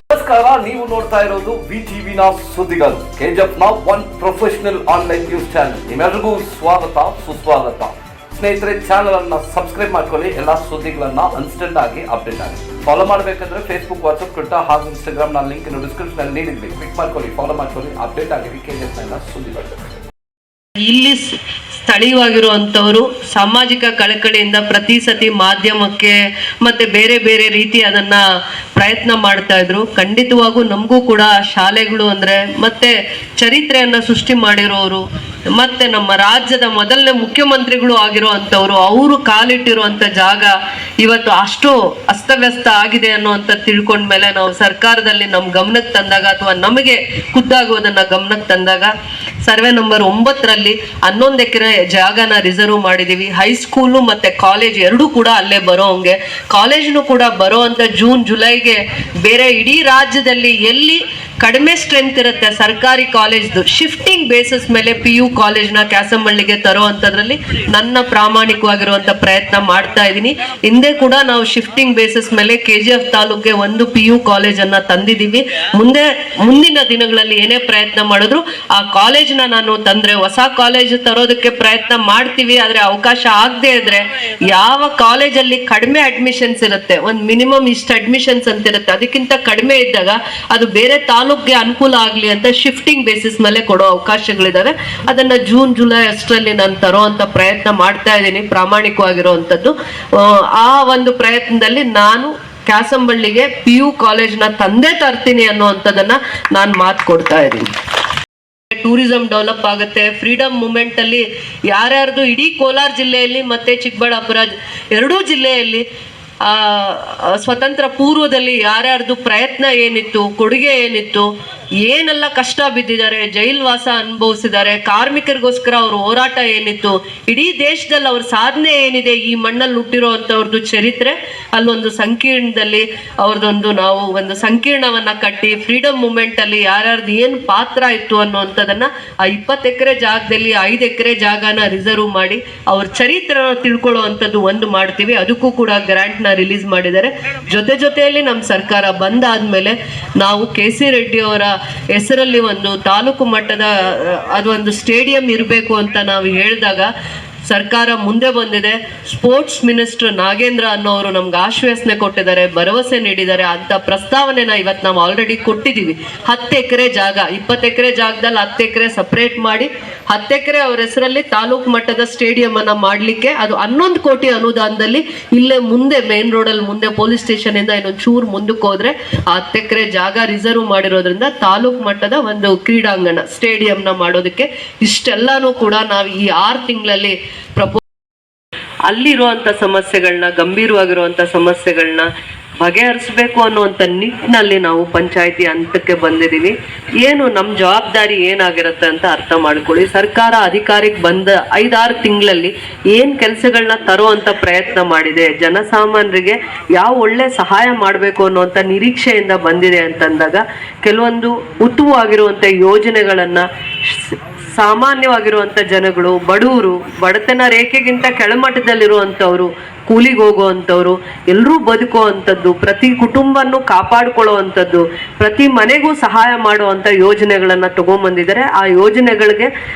ನಮಸ್ಕಾರ, ನೀವು ನೋಡ್ತಾ ಇರೋದು ವಿಟಿವಿನ ಸುದ್ದಿಗಳು. ಕೆಜಿಎಫ್ನ one professional online news channel. ನಿಮ್ಮೆಲ್ಲರಿಗೂ ಸ್ವಾಗತ, ಸುಸ್ವಾಗತ. ಸ್ನೇಹಿತರೆ, ಚಾನಲ್ ಅನ್ನ ಸಬ್ಸ್ಕ್ರೈಬ್ ಮಾಡ್ಕೊಳ್ಳಿ. ಎಲ್ಲಾ ಸುದ್ದಿಗಳನ್ನ ಇನ್ಸ್ಟೆಂಟ್ ಆಗಿ ಅಪ್ಡೇಟ್ ಆಗಿ ಫಾಲೋ ಮಾಡಬೇಕಂದ್ರೆ ಫೇಸ್ಬುಕ್, ವಾಟ್ಸ್ಆಪ್, ಟ್ವಿಟರ್ ಹಾಗೂ ಇನ್ಸ್ಟಾಗ್ರಾಮ್ ನ ಲಿಂಕ್ ಡಿಸ್ಕ್ರಿಪ್ಷನ್ ಅಲ್ಲಿ ನೀಡಿದ್ವಿ. ಕ್ಲಿಕ್ ಮಾಡ್ಕೊಳ್ಳಿ, ಫಾಲೋ ಮಾಡ್ಕೊಳ್ಳಿ, ಅಪ್ಡೇಟ್ ಆಗಿರಿ ಕೆಜಿಎಫ್ನ ಸುದ್ದಿಗಳು. ಇಲ್ಲಿ ಸ್ಥಳೀಯವಾಗಿರುವಂತವರು ಸಾಮಾಜಿಕ ಕಳಕಳಿಯಿಂದ ಪ್ರತಿ ಸತಿ ಮಾಧ್ಯಮಕ್ಕೆ ಮತ್ತೆ ಬೇರೆ ಬೇರೆ ರೀತಿ ಅದನ್ನ ಪ್ರಯತ್ನ ಮಾಡ್ತಾ ಇದ್ರು. ಖಂಡಿತವಾಗೂ ನಮಗೂ ಕೂಡ ಶಾಲೆಗಳು ಅಂದ್ರೆ ಮತ್ತೆ ಚರಿತ್ರೆಯನ್ನ ಸೃಷ್ಟಿ ಮಾಡಿರೋರು ಮತ್ತೆ ನಮ್ಮ ರಾಜ್ಯದ ಮೊದಲನೇ ಮುಖ್ಯಮಂತ್ರಿಗಳು ಆಗಿರುವಂತವ್ರು, ಅವರು ಕಾಲಿಟ್ಟಿರುವಂತ ಜಾಗ ಇವತ್ತು ಅಷ್ಟು ಅಸ್ತವ್ಯಸ್ತ ಆಗಿದೆ ಅನ್ನುವಂತ ತಿಳ್ಕೊಂಡ್ಮೇಲೆ ನಾವು ಸರ್ಕಾರದಲ್ಲಿ ನಮ್ ಗಮನಕ್ಕೆ ತಂದಾಗ ಅಥವಾ ನಮಗೆ ಖುದ್ದಾಗುವುದನ್ನ ಗಮನಕ್ಕೆ ತಂದಾಗ ಸರ್ವೆ ನಂಬರ್ 9ರಲ್ಲಿ 11 ಎಕರೆ ಜಾಗನ ರಿಸರ್ವ್ ಮಾಡಿದೀವಿ. ಹೈಸ್ಕೂಲು ಮತ್ತೆ ಕಾಲೇಜ್ ಎರಡೂ ಕೂಡ ಅಲ್ಲೇ ಬರೋ ಹಂಗೆ, ಕಾಲೇಜ್ನು ಕೂಡ ಬರೋ ಅಂತ ಜೂನ್ ಜುಲೈಗೆ ಬೇರೆ ಇಡೀ ರಾಜ್ಯದಲ್ಲಿ ಎಲ್ಲಿ ಕಡಿಮೆ ಸ್ಟ್ರೆಂತ್ ಇರುತ್ತೆ ಸರ್ಕಾರಿ ಕಾಲೇಜ್ದು ಶಿಫ್ಟಿಂಗ್ ಬೇಸಿಸ್ ಮೇಲೆ PU ಕಾಲೇಜ್ನ ಕ್ಯಾಸಂಬಳ್ಳಿಗೆ ತರೋ ಅಂತದ್ರಲ್ಲಿ ನನ್ನ ಪ್ರಾಮಾಣಿಕವಾಗಿರುವಂತ ಪ್ರಯತ್ನ ಮಾಡ್ತಾ ಇದ್ದೀನಿ. ಹಿಂದೆ ಕೂಡ ನಾವು ಶಿಫ್ಟಿಂಗ್ ಬೇಸಿಸ್ ಮೇಲೆ KGF ತಾಲೂಕಿಗೆ ಒಂದು PU ಕಾಲೇಜ್ ಅನ್ನ ತಂದಿದ್ದೀವಿ. ಮುಂದಿನ ದಿನಗಳಲ್ಲಿ ಏನೇ ಪ್ರಯತ್ನ ಮಾಡಿದ್ರು ಆ ಕಾಲೇಜ್ನ ನಾನು ತಂದ್ರೆ ಹೊಸ ಕಾಲೇಜ್ ತರೋದಕ್ಕೆ ಪ್ರಯತ್ನ ಮಾಡ್ತೀವಿ. ಆದ್ರೆ ಅವಕಾಶ ಆಗದೆ ಇದ್ರೆ ಯಾವ ಕಾಲೇಜಲ್ಲಿ ಕಡಿಮೆ ಅಡ್ಮಿಷನ್ಸ್ ಇರುತ್ತೆ, ಒಂದು ಮಿನಿಮಮ್ ಇಷ್ಟು ಅಡ್ಮಿಷನ್ಸ್ ಅಂತ ಇರುತ್ತೆ, ಅದಕ್ಕಿಂತ ಕಡಿಮೆ ಇದ್ದಾಗ ಅದು ಬೇರೆ ತಾಲೂಕ್ಗೆ ಅನುಕೂಲ ಆಗ್ಲಿ ಅಂತ ಶಿಫ್ಟಿಂಗ್ ಬೇಸಿಸ್ ಮೇಲೆ ಕೊಡೋ ಅವಕಾಶಗಳಿದಾವೆ. ಅದನ್ನ ಜೂನ್ ಜುಲೈ ಅಷ್ಟರಲ್ಲಿ ನಾನು ತರೋ ಅಂತ ಪ್ರಯತ್ನ ಮಾಡ್ತಾ ಇದ್ದೀನಿ, ಪ್ರಾಮಾಣಿಕವಾಗಿರುವಂತದ್ದು. ಆ ಒಂದು ಪ್ರಯತ್ನದಲ್ಲಿ ನಾನು ಕ್ಯಾಸಂಬಳ್ಳಿಗೆ PU ಕಾಲೇಜ್ನ ತಂದೆ ತರ್ತೀನಿ ಅನ್ನುವಂಥದ್ದನ್ನ ನಾನು ಮಾತು ಕೊಡ್ತಾ ಇದ್ದೀನಿ. ಟೂರಿಸಂ ಡೆವಲಪ್ ಆಗುತ್ತೆ. ಫ್ರೀಡಮ್ ಮೂವ್ಮೆಂಟ್ ಅಲ್ಲಿ ಯಾರ್ಯಾರ್ದು ಇಡೀ ಕೋಲಾರ ಜಿಲ್ಲೆಯಲ್ಲಿ ಮತ್ತೆ ಚಿಕ್ಕಬಳ್ಳಾಪುರ ಎರಡೂ ಜಿಲ್ಲೆಯಲ್ಲಿ ಸ್ವತಂತ್ರ ಪೂರ್ವದಲ್ಲಿ ಯಾರ್ಯಾರ್ದು ಪ್ರಯತ್ನ ಏನಿತ್ತು, ಕೊಡುಗೆ ಏನಿತ್ತು, ಏನೆಲ್ಲ ಕಷ್ಟ ಬಿದ್ದಿದ್ದಾರೆ, ಜೈಲ್ವಾಸ ಅನುಭವಿಸಿದ್ದಾರೆ, ಕಾರ್ಮಿಕರಿಗೋಸ್ಕರ ಅವ್ರ ಹೋರಾಟ ಏನಿತ್ತು, ಇಡೀ ದೇಶದಲ್ಲಿ ಅವ್ರ ಸಾಧನೆ ಏನಿದೆ, ಈ ಮಣ್ಣಲ್ಲಿ ಹುಟ್ಟಿರೋ ಅಂಥವ್ರದ್ದು ಚರಿತ್ರೆ ಅಲ್ಲೊಂದು ಸಂಕೀರ್ಣದಲ್ಲಿ ಅವ್ರದ್ದೊಂದು ನಾವು ಒಂದು ಸಂಕೀರ್ಣವನ್ನ ಕಟ್ಟಿ ಫ್ರೀಡಮ್ ಮೂವ್ಮೆಂಟ್ ಅಲ್ಲಿ ಯಾರ್ಯಾರ್ದು ಏನು ಪಾತ್ರ ಇತ್ತು ಅನ್ನೋಂಥದ್ದನ್ನ ಆ 20 ಎಕರೆ ಜಾಗದಲ್ಲಿ 5 ಎಕರೆ ಜಾಗನ ರಿಸರ್ವ್ ಮಾಡಿ ಅವ್ರ ಚರಿತ್ರೆ ತಿಳ್ಕೊಳ್ಳೋ ಅಂಥದ್ದು ಒಂದು ಮಾಡ್ತೀವಿ. ಅದಕ್ಕೂ ಕೂಡ ಗ್ರಾಂಟ್ ನ ರಿಲೀಸ್ ಮಾಡಿದ್ದಾರೆ. ಜೊತೆಯಲ್ಲಿ ನಮ್ಮ ಸರ್ಕಾರ ಬಂದಾದ್ಮೇಲೆ ನಾವು KC ರೆಡ್ಡಿ ಅವರ ಹೆಸರಲ್ಲಿ ಒಂದು ತಾಲೂಕು ಮಟ್ಟದ ಅದೊಂದು ಸ್ಟೇಡಿಯಂ ಇರಬೇಕು ಅಂತ ನಾವು ಹೇಳಿದಾಗ ಸರ್ಕಾರ ಮುಂದೆ ಬಂದಿದೆ. ಸ್ಪೋರ್ಟ್ಸ್ ಮಿನಿಸ್ಟರ್ ನಾಗೇಂದ್ರ ಅನ್ನೋರು ನಮ್ಗೆ ಆಶ್ವಾಸನೆ ಕೊಟ್ಟಿದ್ದಾರೆ, ಭರವಸೆ ನೀಡಿದ್ದಾರೆ. ಅಂತ ಪ್ರಸ್ತಾವನೆನ ಇವತ್ತು ನಾವು ಆಲ್ರೆಡಿ ಕೊಟ್ಟಿದ್ದೀವಿ. 10 ಎಕರೆ ಜಾಗ, 20 ಎಕರೆ ಜಾಗದಲ್ಲಿ 10 ಎಕರೆ ಸಪ್ರೇಟ್ ಮಾಡಿ 10 ಎಕರೆ ಅವ್ರ ಹೆಸರಲ್ಲಿ ತಾಲೂಕು ಮಟ್ಟದ ಸ್ಟೇಡಿಯಂ ಅನ್ನ ಮಾಡ್ಲಿಕ್ಕೆ ಅದು 11 ಕೋಟಿ ಅನುದಾನದಲ್ಲಿ ಇಲ್ಲೇ ಮುಂದೆ ಮೇನ್ ರೋಡಲ್ಲಿ ಮುಂದೆ ಪೊಲೀಸ್ ಸ್ಟೇಷನ್ ಇಂದ ಇನ್ನೊಂದು ಚೂರು ಮುಂದಕ್ಕೆ ಹೋದ್ರೆ 10 ಎಕರೆ ಜಾಗ ರಿಸರ್ವ್ ಮಾಡಿರೋದ್ರಿಂದ ತಾಲೂಕು ಮಟ್ಟದ ಒಂದು ಕ್ರೀಡಾಂಗಣ ಸ್ಟೇಡಿಯಂನ ಮಾಡೋದಕ್ಕೆ ಇಷ್ಟೆಲ್ಲಾನು ಕೂಡ ನಾವು ಈ 6 ತಿಂಗಳಲ್ಲಿ ಅಲ್ಲಿರುವಂತ ಸಮಸ್ಯೆಗಳನ್ನ, ಗಂಭೀರವಾಗಿರುವಂತ ಸಮಸ್ಯೆಗಳನ್ನ ಬಗೆಹರಿಸಬೇಕು ಅನ್ನುವಂಥ ನಿಟ್ಟಿನಲ್ಲಿ ನಾವು ಪಂಚಾಯತಿ ಹಂತಕ್ಕೆ ಬಂದಿದ್ದೀವಿ. ಏನು ನಮ್ಮ ಜವಾಬ್ದಾರಿ ಏನಾಗಿರುತ್ತೆ ಅಂತ ಅರ್ಥ ಮಾಡ್ಕೊಳ್ಳಿ. ಸರ್ಕಾರ ಅಧಿಕಾರಕ್ಕೆ ಬಂದ 5-6 ತಿಂಗಳಲ್ಲಿ ಏನು ಕೆಲಸಗಳನ್ನ ತರುವಂತ ಪ್ರಯತ್ನ ಮಾಡಿದೆ, ಜನಸಾಮಾನ್ಯರಿಗೆ ಯಾವ ಒಳ್ಳೆ ಸಹಾಯ ಮಾಡಬೇಕು ಅನ್ನುವಂಥ ನಿರೀಕ್ಷೆಯಿಂದ ಬಂದಿದೆ ಅಂತಂದಾಗ ಕೆಲವೊಂದು ಉತ್ತಮವಾಗಿರುವಂಥ ಯೋಜನೆಗಳನ್ನ ಸಾಮಾನ್ಯವಾಗಿರುವಂಥ ಜನಗಳು, ಬಡವರು, ಬಡತನ ರೇಖೆಗಿಂತ ಕೆಳಮಟ್ಟದಲ್ಲಿರುವಂಥವ್ರು, ಕೂಲಿಗೆ ಹೋಗುವಂಥವ್ರು ಎಲ್ಲರೂ ಬದುಕುವಂಥದ್ದು, ಪ್ರತಿ ಕುಟುಂಬನ್ನು ಕಾಪಾಡಿಕೊಳ್ಳುವಂಥದ್ದು, ಪ್ರತಿ ಮನೆಗೂ ಸಹಾಯ ಮಾಡುವಂಥ ಯೋಜನೆಗಳನ್ನು ತಗೊಂಡ್ಬಂದಿದ್ದಾರೆ. ಆ ಯೋಜನೆಗಳಿಗೆ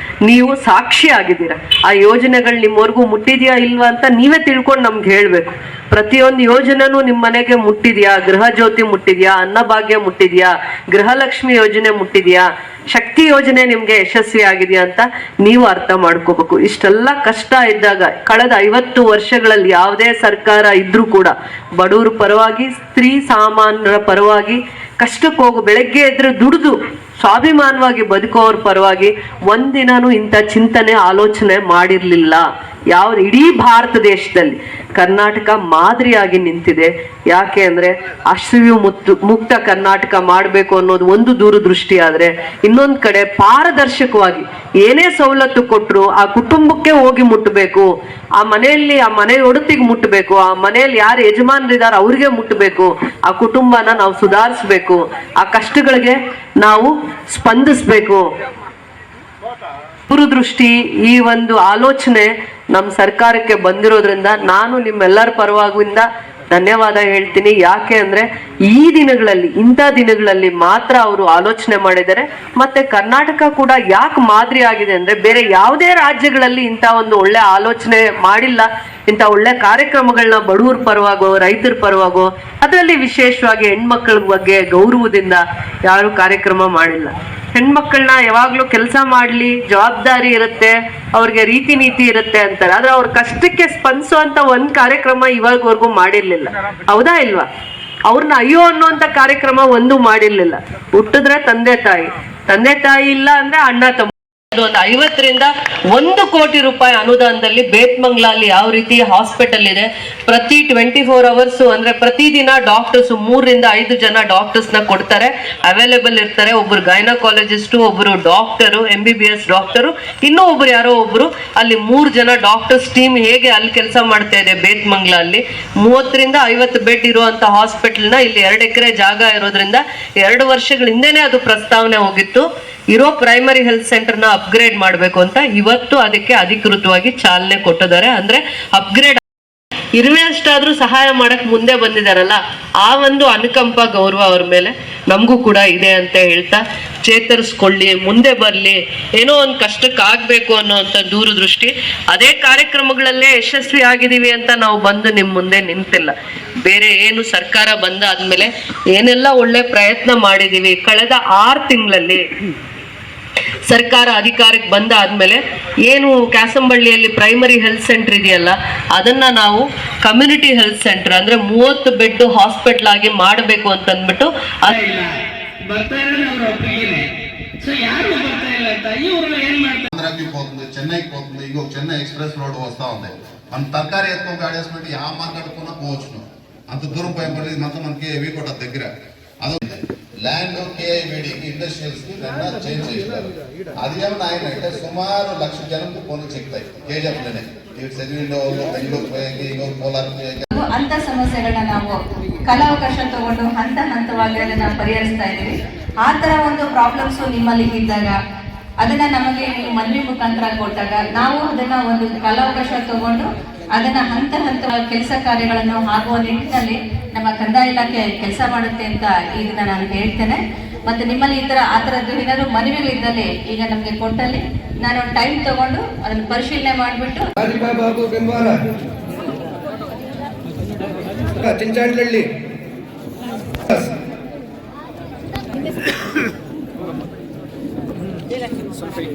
ನೀವು ಸಾಕ್ಷಿ ಆಗಿದ್ದೀರಾ. ಆ ಯೋಜನೆಗಳು ನಿಮ್ಮವರೆಗೂ ಮುಟ್ಟಿದೆಯಾ ಇಲ್ವಾ ಅಂತ ನೀವೇ ತಿಳ್ಕೊಂಡು ನಮ್ಗೆ ಹೇಳಬೇಕು. ಪ್ರತಿಯೊಂದು ಯೋಜನೆನೂ ನಿಮ್ಮ ಮನೆಗೆ ಮುಟ್ಟಿದೆಯಾ? ಗೃಹ ಜ್ಯೋತಿ ಮುಟ್ಟಿದೆಯಾ? ಅನ್ನಭಾಗ್ಯ ಮುಟ್ಟಿದೆಯಾ? ಗೃಹಲಕ್ಷ್ಮಿ ಯೋಜನೆ ಮುಟ್ಟಿದೆಯಾ? ಶಕ್ತಿ ಯೋಜನೆ ನಿಮ್ಗೆ ಯಶಸ್ವಿ ಆಗಿದೆಯಾ ಅಂತ ನೀವು ಅರ್ಥ ಮಾಡ್ಕೋಬೇಕು. ಇಷ್ಟೆಲ್ಲ ಕಷ್ಟ ಇದ್ದಾಗ ಕಳೆದ 50 ವರ್ಷಗಳಲ್ಲಿ ಯಾವುದೇ ಸರ್ಕಾರ ಇದ್ರೂ ಕೂಡ ಬಡವರ ಪರವಾಗಿ, ಸ್ತ್ರೀ ಸಾಮಾನ್ಯರ ಪರವಾಗಿ, ಕಷ್ಟಕ್ಕೆ ಹೋಗು ಬೆಳಗ್ಗೆ ಎದ್ರೆ ದುಡಿದು ಸ್ವಾಭಿಮಾನವಾಗಿ ಬದುಕೋವ್ರ ಪರವಾಗಿ ಒಂದಿನೂ ಇಂಥ ಚಿಂತನೆ ಆಲೋಚನೆ ಮಾಡಿರ್ಲಿಲ್ಲ. ಯಾವ್ದು ಇಡೀ ಭಾರತ ದೇಶದಲ್ಲಿ ಕರ್ನಾಟಕ ಮಾದರಿಯಾಗಿ ನಿಂತಿದೆ. ಯಾಕೆ ಅಂದ್ರೆ ಅಶ್ರವ್ಯ ಮುಕ್ತ ಕರ್ನಾಟಕ ಮಾಡಬೇಕು ಅನ್ನೋದು ಒಂದು ದೂರದೃಷ್ಟಿ ಆದ್ರೆ, ಇನ್ನೊಂದ್ ಕಡೆ ಪಾರದರ್ಶಕವಾಗಿ ಏನೇ ಸವಲತ್ತು ಕೊಟ್ಟರು ಆ ಕುಟುಂಬಕ್ಕೆ ಹೋಗಿ ಮುಟ್ಟಬೇಕು, ಆ ಮನೆಯಲ್ಲಿ ಆ ಮನೆ ಒಡತಿಗೆ ಮುಟ್ಟಬೇಕು, ಆ ಮನೆಯಲ್ಲಿ ಯಾರು ಯಜಮಾನರಿದ್ದಾರೆ ಅವ್ರಿಗೆ ಮುಟ್ಟಬೇಕು, ಆ ಕುಟುಂಬನ ನಾವು ಸುಧಾರಿಸ್ಬೇಕು, ಆ ಕಷ್ಟಗಳಿಗೆ ನಾವು ಸ್ಪಂದಿಸ್ಬೇಕು. ದೂರದೃಷ್ಟಿ, ಈ ಒಂದು ಆಲೋಚನೆ ನಮ್ಮ ಸರ್ಕಾರಕ್ಕೆ ಬಂದಿರೋದ್ರಿಂದ ನಾನು ನಿಮ್ಮೆಲ್ಲರ ಪರವಾಗಿಂದ ಧನ್ಯವಾದ ಹೇಳ್ತೀನಿ. ಯಾಕೆ ಅಂದ್ರೆ ಈ ದಿನಗಳಲ್ಲಿ, ಇಂಥ ದಿನಗಳಲ್ಲಿ ಮಾತ್ರ ಅವರು ಆಲೋಚನೆ ಮಾಡಿದ್ದಾರೆ. ಮತ್ತೆ ಕರ್ನಾಟಕ ಕೂಡ ಯಾಕೆ ಮಾದರಿ ಆಗಿದೆ ಅಂದ್ರೆ ಬೇರೆ ಯಾವುದೇ ರಾಜ್ಯಗಳಲ್ಲಿ ಇಂಥ ಒಂದು ಒಳ್ಳೆ ಆಲೋಚನೆ ಮಾಡಿಲ್ಲ. ಇಂಥ ಒಳ್ಳೆ ಕಾರ್ಯಕ್ರಮಗಳನ್ನ ಬಡವರ ಪರವಾಗೋ ರೈತರ ಪರವಾಗೋ, ಅದರಲ್ಲಿ ವಿಶೇಷವಾಗಿ ಹೆಣ್ಮಕ್ಳ ಬಗ್ಗೆ ಗೌರವದಿಂದ ಯಾರು ಕಾರ್ಯಕ್ರಮ ಮಾಡಿಲ್ಲ. ಹೆಣ್ಮಕ್ಳನ್ನ ಯಾವಾಗ್ಲೂ ಕೆಲಸ ಮಾಡ್ಲಿ, ಜವಾಬ್ದಾರಿ ಇರುತ್ತೆ, ಅವ್ರಿಗೆ ರೀತಿ ನೀತಿ ಇರುತ್ತೆ ಅಂತಾರೆ. ಆದ್ರೆ ಅವ್ರ ಕಷ್ಟಕ್ಕೆ ಸ್ಪಂದಿಸುವಂತ ಒಂದ್ ಕಾರ್ಯಕ್ರಮ ಇವಾಗವರೆಗೂ ಮಾಡಿರ್ಲಿಲ್ಲ. ಹೌದಾ ಇಲ್ವಾ? ಅವ್ರನ್ನ ಅಯ್ಯೋ ಅನ್ನುವಂತ ಕಾರ್ಯಕ್ರಮ ಒಂದು ಮಾಡಿರ್ಲಿಲ್ಲ. ಹುಟ್ಟಿದ್ರೆ ತಂದೆ ತಾಯಿ ಇಲ್ಲ ಅಂದ್ರೆ ಅಣ್ಣ ತಮ್ಮ. ಒಂದು 50 ರಿಂದ 1 ಕೋಟಿ ರೂಪಾಯಿ ಅನುದಾನದಲ್ಲಿ ಬೇತ್ಮಂಗ್ಲಲ್ಲಿ ಯಾವ ರೀತಿ ಹಾಸ್ಪಿಟಲ್ ಇದೆ, ಪ್ರತಿ 24 ಅವರ್ಸ್ ಅಂದ್ರೆ ಪ್ರತಿದಿನ ಡಾಕ್ಟರ್ಸ್ 3 ರಿಂದ 5 ಜನ ಡಾಕ್ಟರ್ಸ್ ನ ಕೊಡ್ತಾರೆ, ಅವೈಲೇಬಲ್ ಇರ್ತಾರೆ. ಒಬ್ರು ಗೈನಕಾಲಜಿಸ್ಟ್, ಒಬ್ರು ಡಾಕ್ಟರು, MBBS ಡಾಕ್ಟರು, ಇನ್ನೂ ಒಬ್ರು ಯಾರೋ ಒಬ್ರು, ಅಲ್ಲಿ 3 ಜನ ಡಾಕ್ಟರ್ಸ್ ಟೀಮ್ ಹೇಗೆ ಅಲ್ಲಿ ಕೆಲಸ ಮಾಡ್ತಾ ಇದೆ ಬೇತ್ಮಂಗ್ಲಲ್ಲಿ. 30 ರಿಂದ 50 ಬೆಡ್ ಇರುವಂತ ಹಾಸ್ಪಿಟಲ್ ನ ಇಲ್ಲಿ 2 ಎಕರೆ ಜಾಗ ಇರೋದ್ರಿಂದ 2 ವರ್ಷಗಳ ಹಿಂದೆನೆ ಅದು ಪ್ರಸ್ತಾವನೆ ಹೋಗಿತ್ತು. ಇರೋ ಪ್ರೈಮರಿ ಹೆಲ್ತ್ ಸೆಂಟರ್ ನ ಅಪ್ಗ್ರೇಡ್ ಮಾಡಬೇಕು ಅಂತ ಇವತ್ತು ಅದಕ್ಕೆ ಅಧಿಕೃತವಾಗಿ ಚಾಲನೆ ಕೊಟ್ಟಿದ್ದಾರೆ. ಅಂದ್ರೆ ಅಪ್ಗ್ರೇಡ್ ಇರುವೆ ಅಷ್ಟಾದ್ರೂ ಸಹಾಯ ಮಾಡಕ್ ಮುಂದೆ ಬಂದಿದಾರಲ್ಲ, ಆ ಒಂದು ಅನುಕಂಪ ಗೌರವ ಅವ್ರ ಮೇಲೆ ನಮಗೂ ಕೂಡ ಇದೆ ಅಂತ ಹೇಳ್ತಾ, ಚೇತರಿಸ್ಕೊಳ್ಳಿ, ಮುಂದೆ ಬರ್ಲಿ, ಏನೋ ಒಂದು ಕಷ್ಟಕ್ಕೆ ಆಗ್ಬೇಕು ಅನ್ನೋಂಥ ದೂರದೃಷ್ಟಿ. ಅದೇ ಕಾರ್ಯಕ್ರಮಗಳಲ್ಲೇ ಯಶಸ್ವಿ ಆಗಿದೀವಿ ಅಂತ ನಾವು ಬಂದು ನಿಮ್ ಮುಂದೆ ನಿಂತಿಲ್ಲ. ಬೇರೆ ಏನು ಸರ್ಕಾರ ಬಂದಾದ್ಮೇಲೆ ಏನೆಲ್ಲ ಒಳ್ಳೆ ಪ್ರಯತ್ನ ಮಾಡಿದೀವಿ. ಕಳೆದ 6 ತಿಂಗಳಲ್ಲಿ ಸರ್ಕಾರ ಅಧಿಕಾರಕ್ಕೆ ಬಂದಾದ್ಮೇಲೆ ಏನು ಕ್ಯಾಸಂಬಳ್ಳಿಯಲ್ಲಿ ಪ್ರೈಮರಿ ಹೆಲ್ತ್ ಸೆಂಟರ್ ಇದೆಯಲ್ಲ, ಅದನ್ನ ನಾವು ಕಮ್ಯುನಿಟಿ ಹೆಲ್ತ್ ಸೆಂಟರ್ ಅಂದ್ರೆ 30 ಬೆಡ್ ಹಾಸ್ಪಿಟಲ್ ಆಗಿ ಮಾಡಬೇಕು ಅಂತ ಅಂದ್ಬಿಟ್ಟು చెన్నైకి పోతుంది, ఇంకో చెన్నై ఎక్స్ప్రెస్ రోడ్ వస్తూ ఉంది. మనం తరకారీ ఎత్తుకొని గాడేసుకుంటే ఆ మార్కెట్ కొన్నా పోవచ్చును. అంత దూరం పోయి మొత్తం మనకి వీకోట దగ్గర అది ల్యాండ్ KIVDకి ఇండస్ట్రియల్స్ కి 2 చేంజ్ చేస్తారు. అది ఏమన్నా ఆయన అంటే సుమారు 1,00,000 ಜನಕ್ಕೆ ಫೋನ್ ಸಿಗ್ತಾయి KJFಲೇ. ಇವು ಸೆಜ್ವಿಂಡೋ ಬೆಂಗಳೂರು ಹೋಗಿ ಈಗ ಕೋಲಾರ ಅಂತ ಸಮಸ್ಯೆಗಳನ್ನ ನಾವು ಕಲಾವಕಾಶ ತಗೊಂಡು ಹಂತವಾಗಿ ಅದನ್ನ ಪರಿಹರಿಸ್ತಾ ಇದ್ದೀವಿ. ಆ ತರ ಒಂದು ಪ್ರಾಬ್ಲಮ್ಸ್ ನಿಮ್ಮಲ್ಲಿ ಇದ್ದಾಗ ಅದನ್ನ ನಮಗೆ ನೀವು ಮನವಿ ಮುಖಾಂತರ ಕೊಟ್ಟಾಗ ನಾವು ಅದನ್ನ ಒಂದು ಕಾಲಾವಕಾಶ ತಗೊಂಡು ಅದನ್ನ ಹಂತ ಕೆಲಸ ಕಾರ್ಯಗಳನ್ನು ಆಗುವ ನಿಟ್ಟಿನಲ್ಲಿ ನಮ್ಮ ಕಂದಾಯ ಇಲಾಖೆ ಕೆಲಸ ಮಾಡುತ್ತೆ ಅಂತ ಇದನ್ನ ನಾನು ಹೇಳ್ತೇನೆ. ಮತ್ತೆ ನಿಮ್ಮಲ್ಲಿ ಆ ಥರದ್ದು ಏನಾದ್ರು ಮನವಿಗಳಿದ್ದಲ್ಲಿ ಈಗ ನಮಗೆ ಕೊಟ್ಟಲ್ಲಿ ನಾನು ಟೈಮ್ ತಗೊಂಡು ಅದನ್ನ ಪರಿಶೀಲನೆ ಮಾಡಿಬಿಟ್ಟು ಚಿಂಚಾಂಡ್ಲಳ್ಳಿ ಸ್ವಲ್ಪ